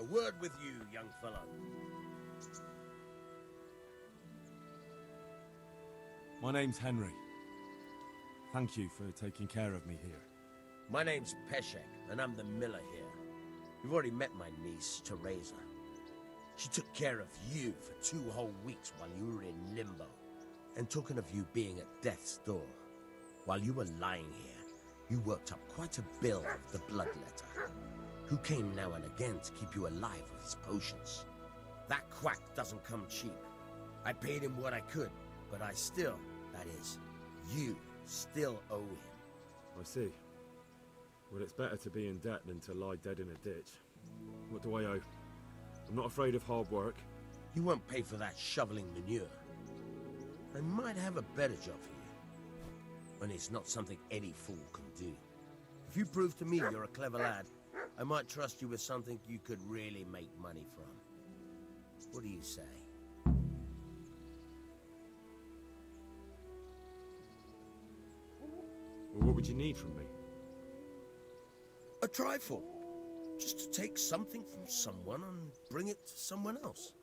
A word with you, young fellow. My name's Henry. Thank you for taking care of me here. My name's Peshek, and I'm the miller here. You've already met my niece, Teresa. She took care of you for 2 whole weeks while you were in limbo. And talking of you being at death's door, while you were lying here, you worked up quite a bill of the bloodletter, who came now and again to keep you alive with his potions. That quack doesn't come cheap. I paid him what I could, but I still, that is, you still owe him. I see. Well, it's better to be in debt than to lie dead in a ditch. What do I owe? I'm not afraid of hard work. You won't pay for that shoveling manure. I might have a better job for you. And it's not something any fool can do. If you prove to me you're a clever lad, I might trust you with something you could really make money from. What do you say? Well, what would you need from me? A trifle. Just to take something from someone and bring it to someone else.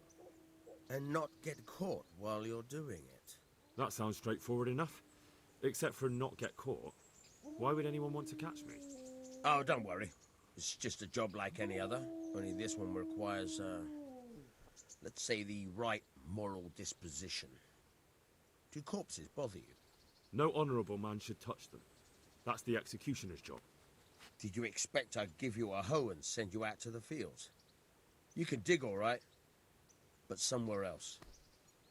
And not get caught while you're doing it. That sounds straightforward enough. Except for not get caught. Why would anyone want to catch me? Oh, don't worry. It's just a job like any other. Only this one requires, let's say, the right moral disposition. Do corpses bother you? No honourable man should touch them. That's the executioner's job. Did you expect I'd give you a hoe and send you out to the fields? You can dig all right, but somewhere else.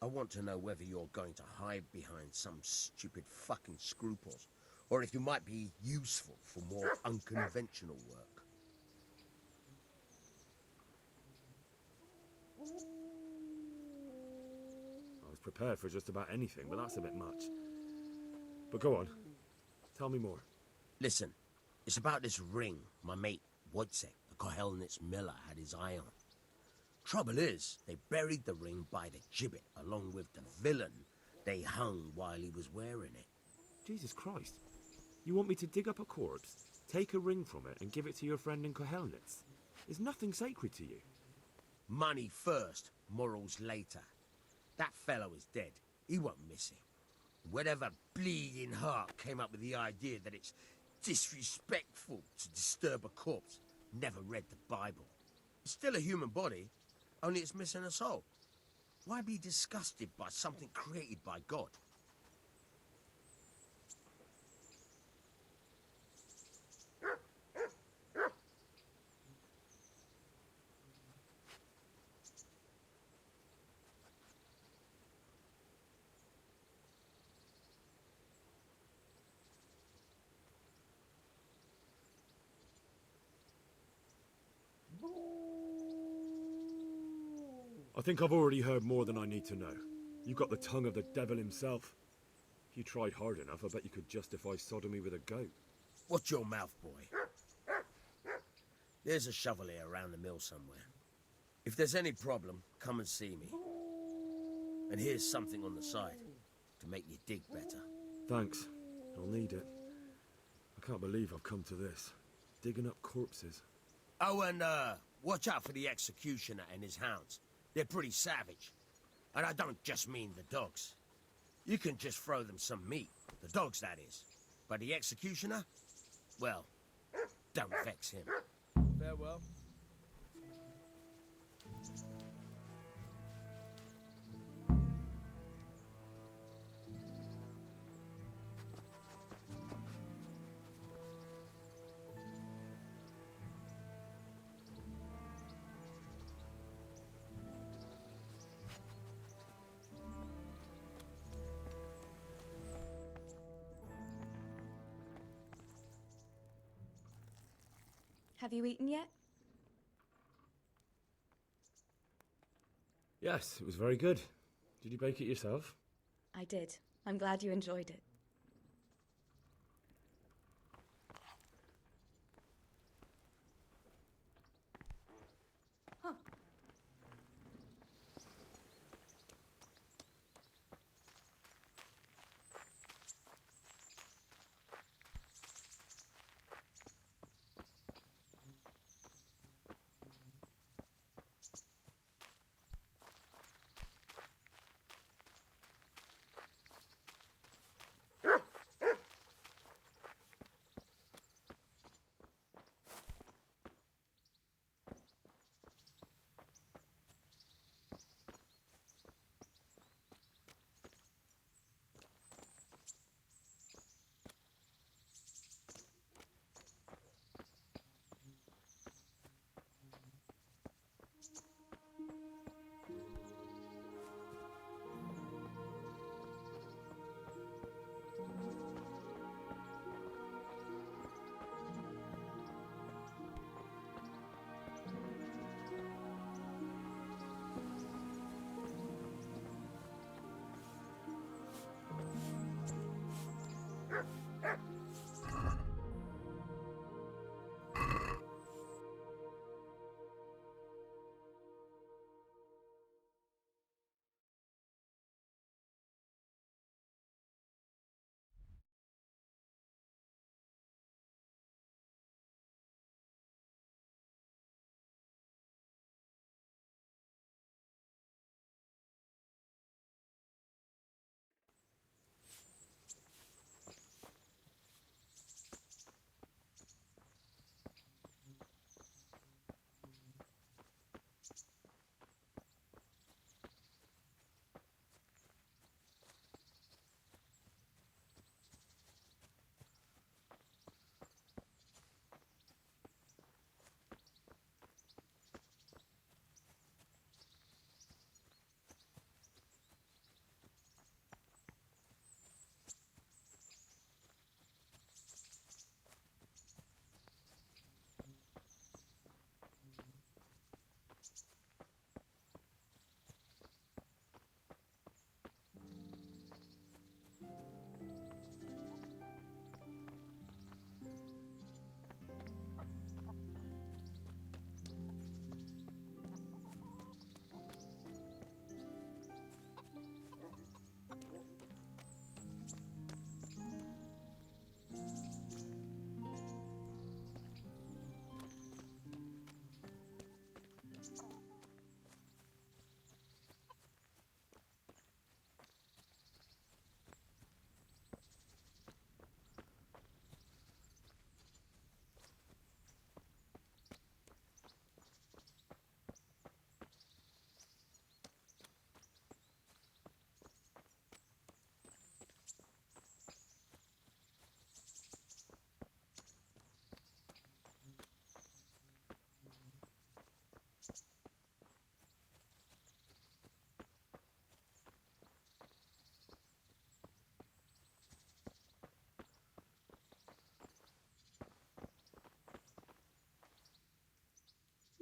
I want to know whether you're going to hide behind some stupid fucking scruples, or if you might be useful for more unconventional work. I was prepared for just about anything, but that's a bit much. But go on. Tell me more. Listen, it's about this ring my mate, Wojciech, the Kohelnitz miller, had his eye on. Trouble is, they buried the ring by the gibbet, along with the villain they hung while he was wearing it. Jesus Christ. You want me to dig up a corpse, take a ring from it, and give it to your friend in Kohelnitz? Is nothing sacred to you? Money first, morals later. That fellow is dead. He won't miss it. Whatever bleeding heart came up with the idea that it's disrespectful to disturb a corpse never read the Bible. It's still a human body, only it's missing a soul. Why be disgusted by something created by God? I think I've already heard more than I need to know. You've got the tongue of the devil himself. If you tried hard enough, I bet you could justify sodomy with a goat. Watch your mouth, boy. There's a shovel here around the mill somewhere. If there's any problem, come and see me. And here's something on the side to make you dig better. Thanks. I'll need it. I can't believe I've come to this. Digging up corpses. Oh, and watch out for the executioner and his hounds. They're pretty savage. And I don't just mean the dogs. You can just throw them some meat. The dogs, that is. But the executioner? Well, don't vex him. Farewell. Have you eaten yet? Yes, it was very good. Did you bake it yourself? I did. I'm glad you enjoyed it. Huh.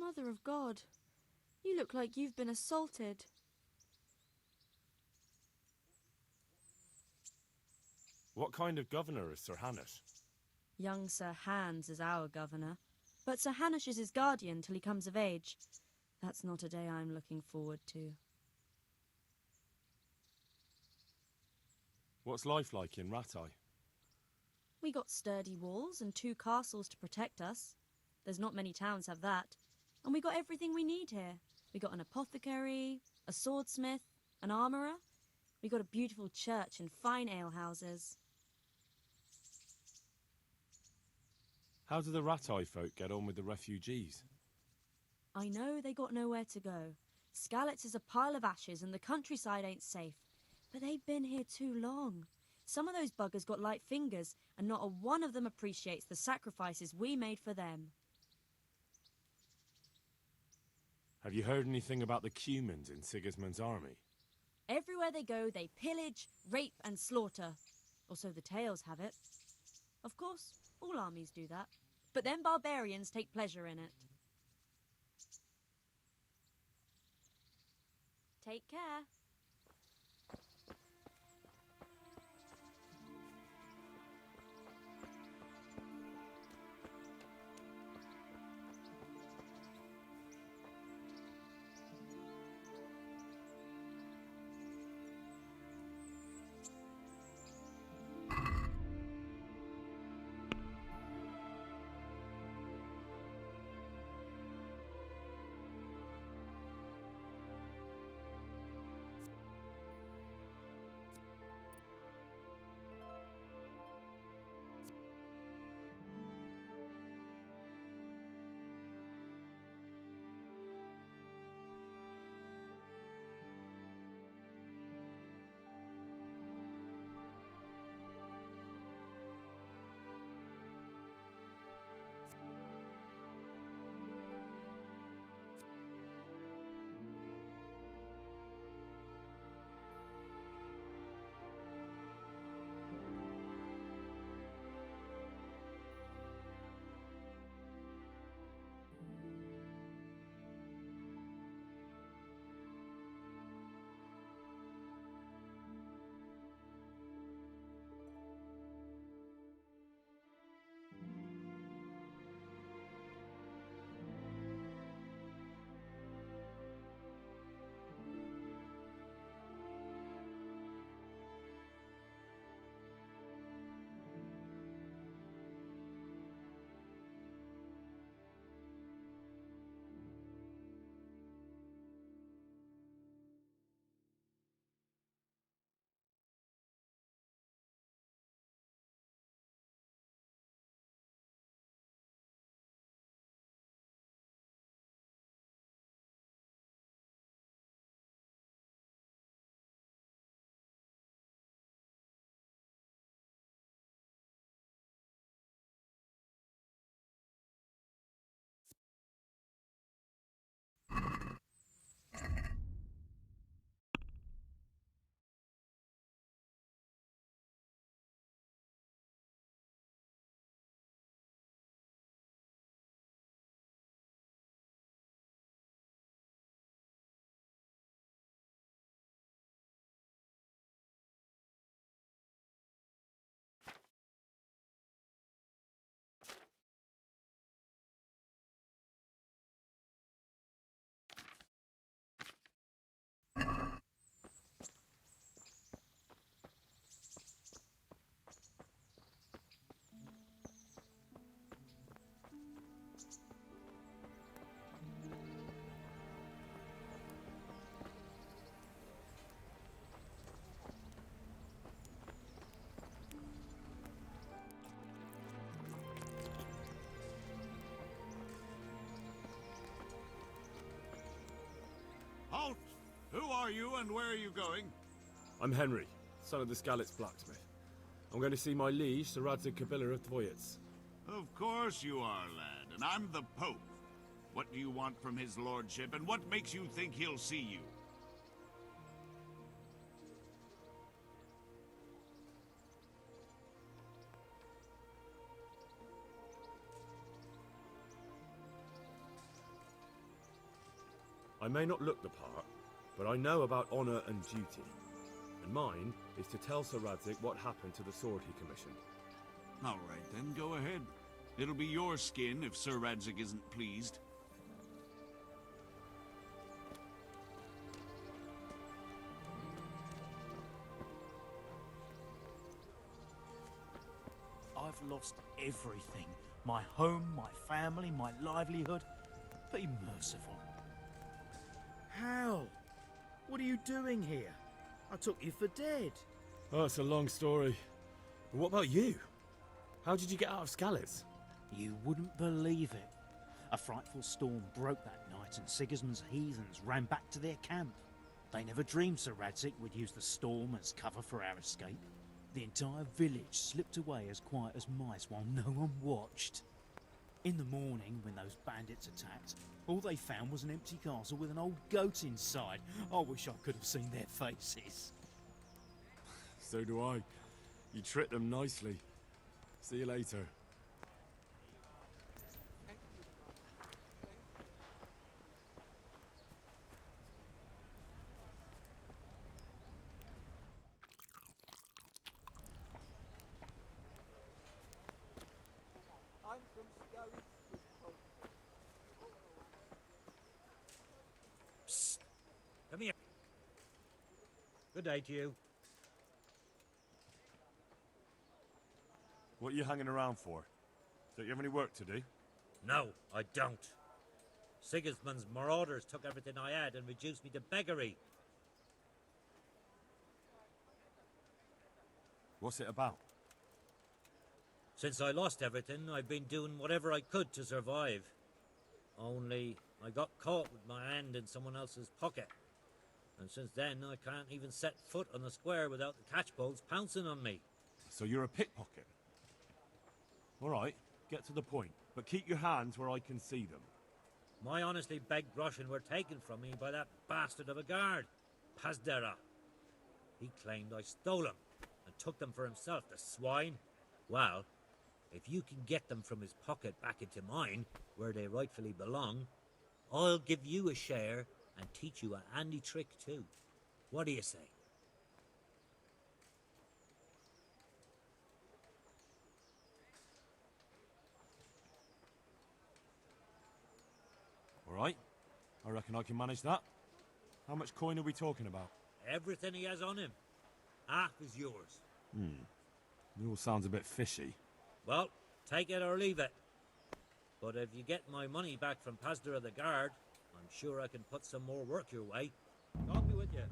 Mother of God, you look like you've been assaulted. What kind of governor is Sir Hanush? Young Sir Hans is our governor, but Sir Hanush is his guardian till he comes of age. That's not a day I'm looking forward to. What's life like in Rataje? We got sturdy walls and 2 castles to protect us. There's not many towns have that. And we got everything we need here. We got an apothecary, a swordsmith, an armourer. We got a beautiful church and fine alehouses. How do the Rataje folk get on with the refugees? I know they got nowhere to go. Skalitz is a pile of ashes and the countryside ain't safe. But they've been here too long. Some of those buggers got light fingers, and not a one of them appreciates the sacrifices we made for them. Have you heard anything about the Cumans in Sigismund's army? Everywhere they go, they pillage, rape, and slaughter. Or so the tales have it. Of course, all armies do that. But them barbarians take pleasure in it. Take care. Halt! Who are you and where are you going? I'm Henry, son of the Skalitz blacksmith. I'm going to see my liege, Sir Rataje Kabila of Dvoyets. Of course you are, lad, and I'm the Pope. What do you want from his lordship, and what makes you think he'll see you? I may not look the part, but I know about honor and duty. And mine is to tell Sir Radzig what happened to the sword he commissioned. All right, then, go ahead. It'll be your skin if Sir Radzig isn't pleased. I've lost everything. My home, my family, my livelihood. Be merciful. Hal! What are you doing here? I took you for dead. Oh, it's a long story. But what about you? How did you get out of Scalise? You wouldn't believe it. A frightful storm broke that night and Sigismund's heathens ran back to their camp. They never dreamed Sir Radzig would use the storm as cover for our escape. The entire village slipped away as quiet as mice while no one watched. In the morning, when those bandits attacked, all they found was an empty castle with an old goat inside. I wish I could have seen their faces. So do I. You tricked them nicely. See you later. Psst. Come here. Good day to you. What are you hanging around for? Don't you have any work to do? No, I don't. Sigismund's marauders took everything I had and reduced me to beggary. What's it about? Since I lost everything, I've been doing whatever I could to survive. Only, I got caught with my hand in someone else's pocket. And since then, I can't even set foot on the square without the catchpoles pouncing on me. So you're a pickpocket? All right, get to the point, but keep your hands where I can see them. My honestly begged groschen were taken from me by that bastard of a guard, Pazdera. He claimed I stole them and took them for himself, the swine. Well, if you can get them from his pocket back into mine, where they rightfully belong, I'll give you a share and teach you a handy trick too. What do you say? All right, I reckon I can manage that. How much coin are we talking about? Everything he has on him. Half is yours. It all sounds a bit fishy. Well, take it or leave it. But if you get my money back from Pazdera the guard, I'm sure I can put some more work your way. God be with you.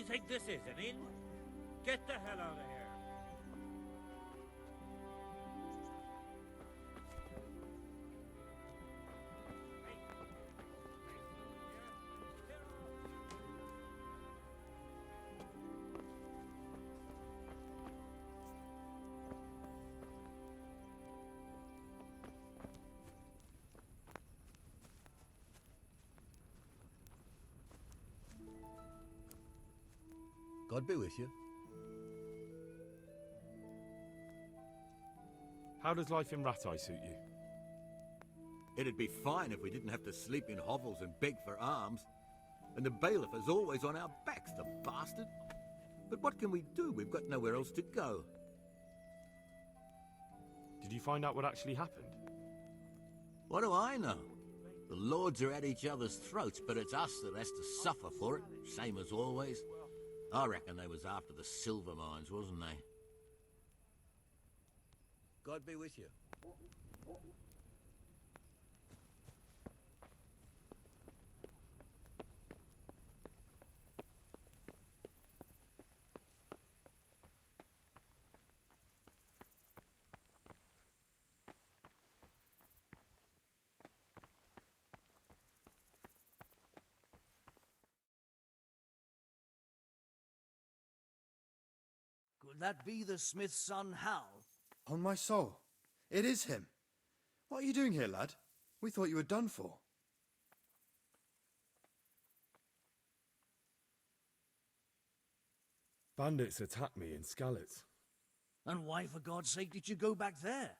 think this is, an inn? Get the hell out of here. God be with you. How does life in Rataje suit you? It'd be fine if we didn't have to sleep in hovels and beg for alms. And the bailiff is always on our backs, the bastard. But what can we do? We've got nowhere else to go. Did you find out what actually happened? What do I know? The lords are at each other's throats, but it's us that has to suffer for it, same as always. I reckon they was after the silver mines, wasn't they? God be with you. Could that be the smith's son, Hal? On my soul, it is him. What are you doing here, lad? We thought you were done for. Bandits attacked me in Skalitz. And why, for God's sake, did you go back there?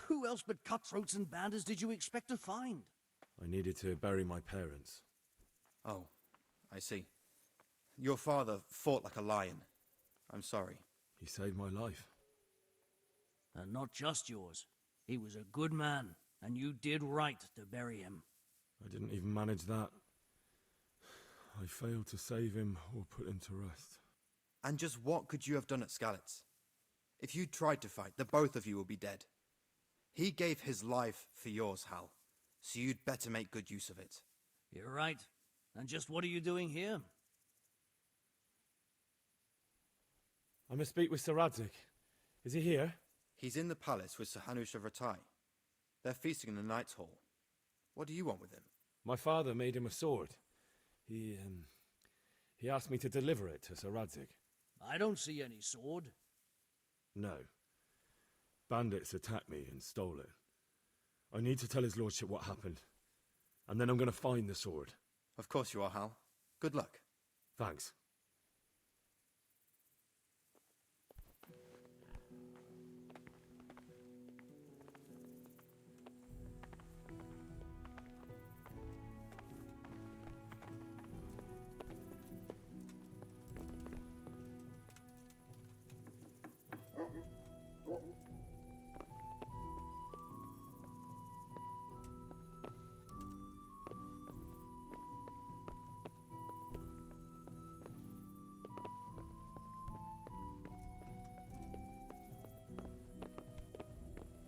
Who else but cutthroats and bandits did you expect to find? I needed to bury my parents. Oh, I see. Your father fought like a lion. I'm sorry. He saved my life. And not just yours. He was a good man, and you did right to bury him. I didn't even manage that. I failed to save him or put him to rest. And just what could you have done at Skalitz? If you tried to fight, the both of you would be dead. He gave his life for yours, Hal, so you'd better make good use of it. You're right. And just what are you doing here? I must speak with Sir Rataje. Is he here? He's in the palace with Sir Hanush of Rataje. They're feasting in the Knight's Hall. What do you want with him? My father made him a sword. He asked me to deliver it to Sir Rataje. I don't see any sword. No. Bandits attacked me and stole it. I need to tell his lordship what happened. And then I'm going to find the sword. Of course you are, Hal. Good luck. Thanks.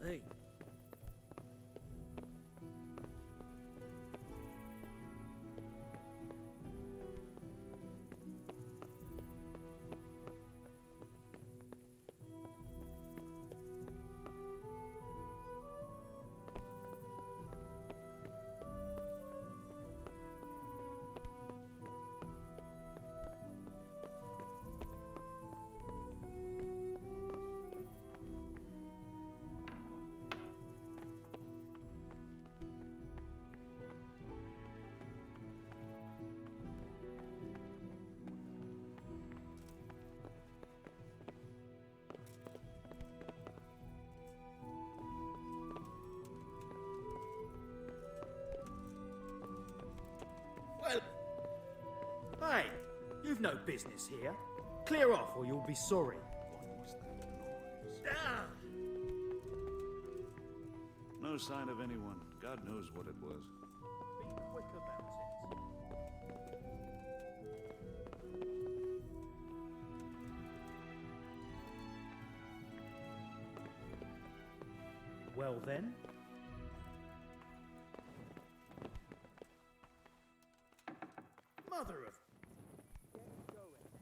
Hey. Well, hey, you've no business here. Clear off or you'll be sorry. What was that noise? Ah! No sign of anyone. God knows what it was. Be quick about it. Well then. Mother of... Get going.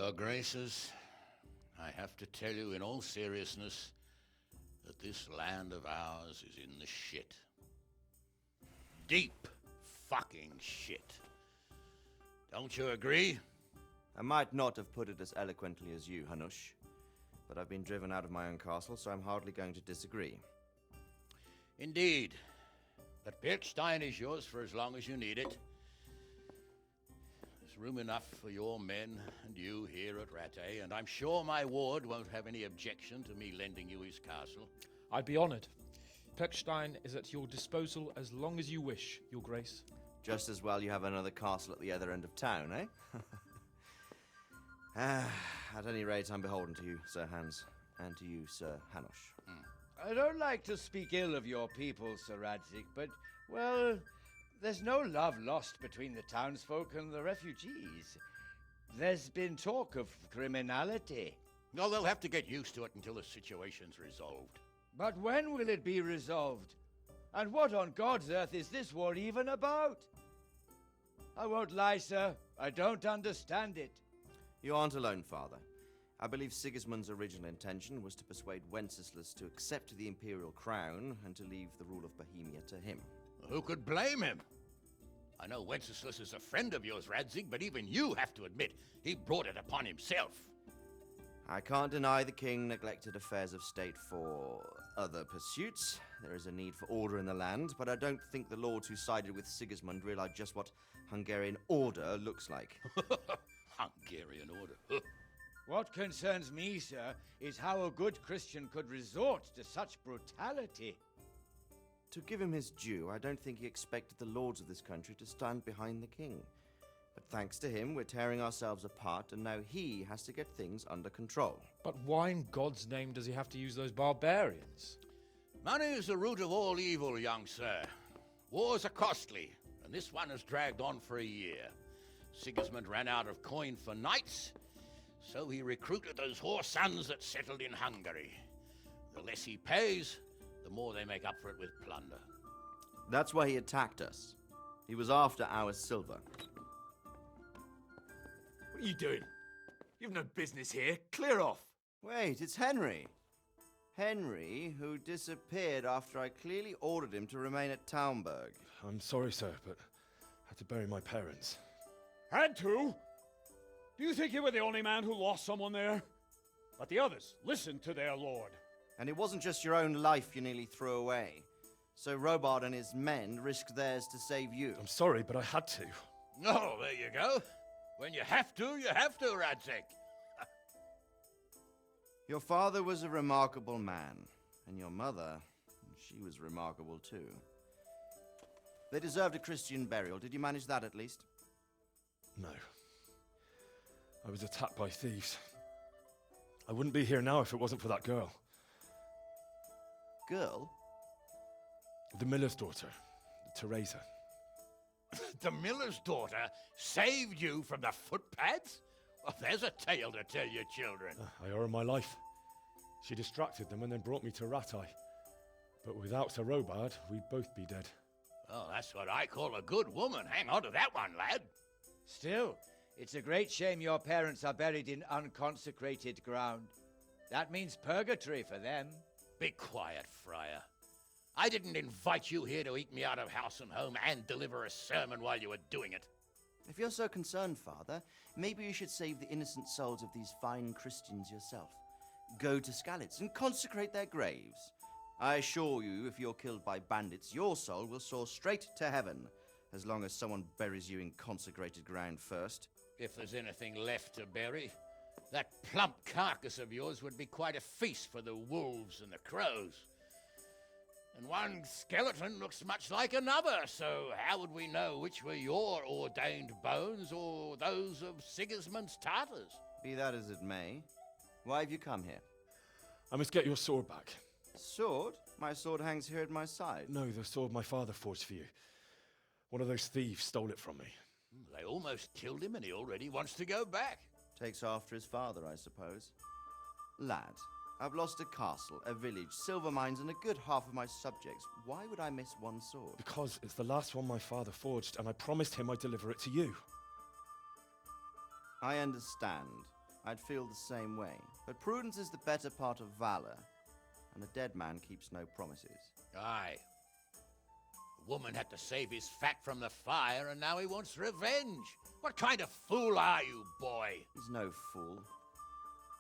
Your Graces, I have to tell you in all seriousness that this land of ours is in the shit. Deep fucking shit. Don't you agree? I might not have put it as eloquently as you, Hanush, but I've been driven out of my own castle, so I'm hardly going to disagree. Indeed. But Birkstein is yours for as long as you need it. There's room enough for your men and you here at Rataje, and I'm sure my ward won't have any objection to me lending you his castle. I'd be honored. Perkstein is at your disposal as long as you wish, Your Grace. Just as well you have another castle at the other end of town, eh? At any rate, I'm beholden to you, Sir Hans, and to you, Sir Hanush. I don't like to speak ill of your people, Sir Radzig, but, well, there's no love lost between the townsfolk and the refugees. There's been talk of criminality. No, they'll have to get used to it until the situation's resolved. But when will it be resolved? And what on God's earth is this war even about? I won't lie, sir. I don't understand it. You aren't alone, Father. I believe Sigismund's original intention was to persuade Wenceslas to accept the imperial crown and to leave the rule of Bohemia to him. Who could blame him? I know Wenceslas is a friend of yours, Radzig, but even you have to admit he brought it upon himself. I can't deny the king neglected affairs of state for other pursuits. There is a need for order in the land, but I don't think the lords who sided with Sigismund realized just what Hungarian order looks like. Hungarian order? What concerns me, sir, is how a good Christian could resort to such brutality. To give him his due, I don't think he expected the lords of this country to stand behind the king. But thanks to him, we're tearing ourselves apart, and now he has to get things under control. But why in God's name does he have to use those barbarians? Money is the root of all evil, young sir. Wars are costly, and this one has dragged on for a year. Sigismund ran out of coin for knights, so he recruited those whore sons that settled in Hungary. The less he pays, the more they make up for it with plunder. That's why he attacked us. He was after our silver. What are you doing? You've no business here. Clear off. Wait, it's Henry. Henry, who disappeared after I clearly ordered him to remain at Taumberg. I'm sorry, sir, but I had to bury my parents. Had to? Do you think you were the only man who lost someone there? But the others listened to their lord. And it wasn't just your own life you nearly threw away. So Robard and his men risked theirs to save you. I'm sorry, but I had to. Oh, there you go. When you have to, Radzig. Your father was a remarkable man, and your mother, she was remarkable too. They deserved a Christian burial. Did you manage that at least? No. I was attacked by thieves. I wouldn't be here now if it wasn't for that girl. Girl? The miller's daughter, Teresa. The miller's daughter saved you from the footpads? Well, there's a tale to tell your children. I owe her my life. She distracted them and then brought me to Rataje. But without Sir Robard, we'd both be dead. Oh, that's what I call a good woman. Hang on to that one, lad. Still, it's a great shame your parents are buried in unconsecrated ground. That means purgatory for them. Be quiet, friar. I didn't invite you here to eat me out of house and home and deliver a sermon while you were doing it. If you're so concerned, Father, maybe you should save the innocent souls of these fine Christians yourself. Go to Skalitz and consecrate their graves. I assure you, if you're killed by bandits, your soul will soar straight to heaven, as long as someone buries you in consecrated ground first. If there's anything left to bury, that plump carcass of yours would be quite a feast for the wolves and the crows. And one skeleton looks much like another, so how would we know which were your ordained bones or those of Sigismund's Tartars? Be that as it may, why have you come here? I must get your sword back. Sword? My sword hangs here at my side. No, the sword my father forged for you. One of those thieves stole it from me. They almost killed him and he already wants to go back. Takes after his father, I suppose. Lad, I've lost a castle, a village, silver mines, and a good half of my subjects. Why would I miss one sword? Because it's the last one my father forged, and I promised him I'd deliver it to you. I understand. I'd feel the same way. But prudence is the better part of valor, and a dead man keeps no promises. Aye. The woman had to save his fat from the fire, and now he wants revenge. What kind of fool are you, boy? He's no fool.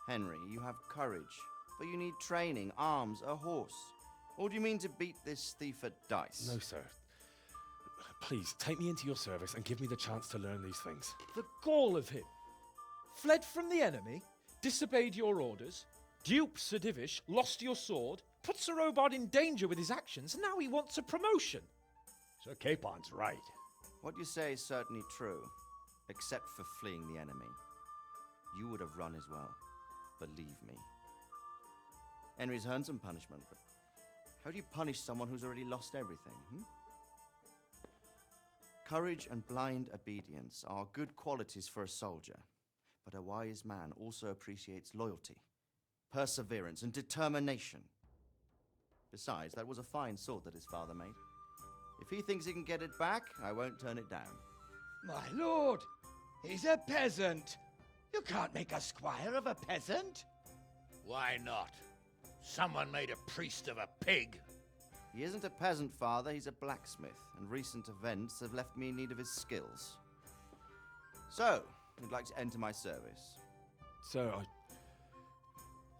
Henry, you have courage, but you need training, arms, a horse. Or do you mean to beat this thief at dice? No, sir. Please, take me into your service and give me the chance to learn these things. The gall of him. Fled from the enemy, disobeyed your orders, duped Sir Divish, lost your sword, put Sir Robard in danger with his actions, and now he wants a promotion. Sir Capon's right. What you say is certainly true, except for fleeing the enemy. You would have run as well, believe me. Henry's earned some punishment, but how do you punish someone who's already lost everything, Courage and blind obedience are good qualities for a soldier, but a wise man also appreciates loyalty, perseverance, and determination. Besides, that was a fine sword that his father made. If he thinks he can get it back, I won't turn it down. My lord, he's a peasant. You can't make a squire of a peasant. Why not? Someone made a priest of a pig. He isn't a peasant, father, he's a blacksmith, and recent events have left me in need of his skills. So, you'd like to enter my service? Sir,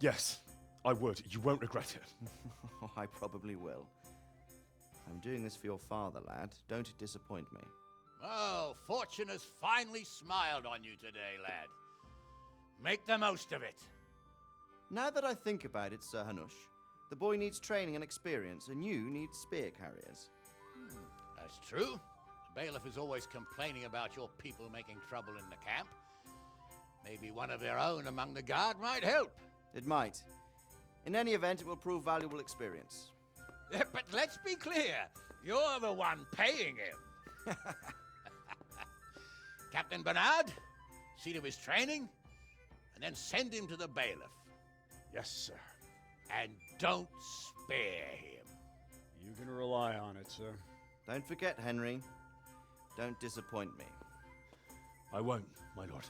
Yes, I would. You won't regret it. I probably will. I'm doing this for your father, lad. Don't disappoint me. Oh, fortune has finally smiled on you today, lad. Make the most of it. Now that I think about it, Sir Hanush, the boy needs training and experience, and you need spear carriers. That's true. The bailiff is always complaining about your people making trouble in the camp. Maybe one of their own among the guard might help. It might. In any event, it will prove valuable experience. But let's be clear, you're the one paying him. Captain Bernard, see to his training, and then send him to the bailiff. Yes, sir. And don't spare him. You can rely on it, sir. Don't forget, Henry. Don't disappoint me. I won't, my lord.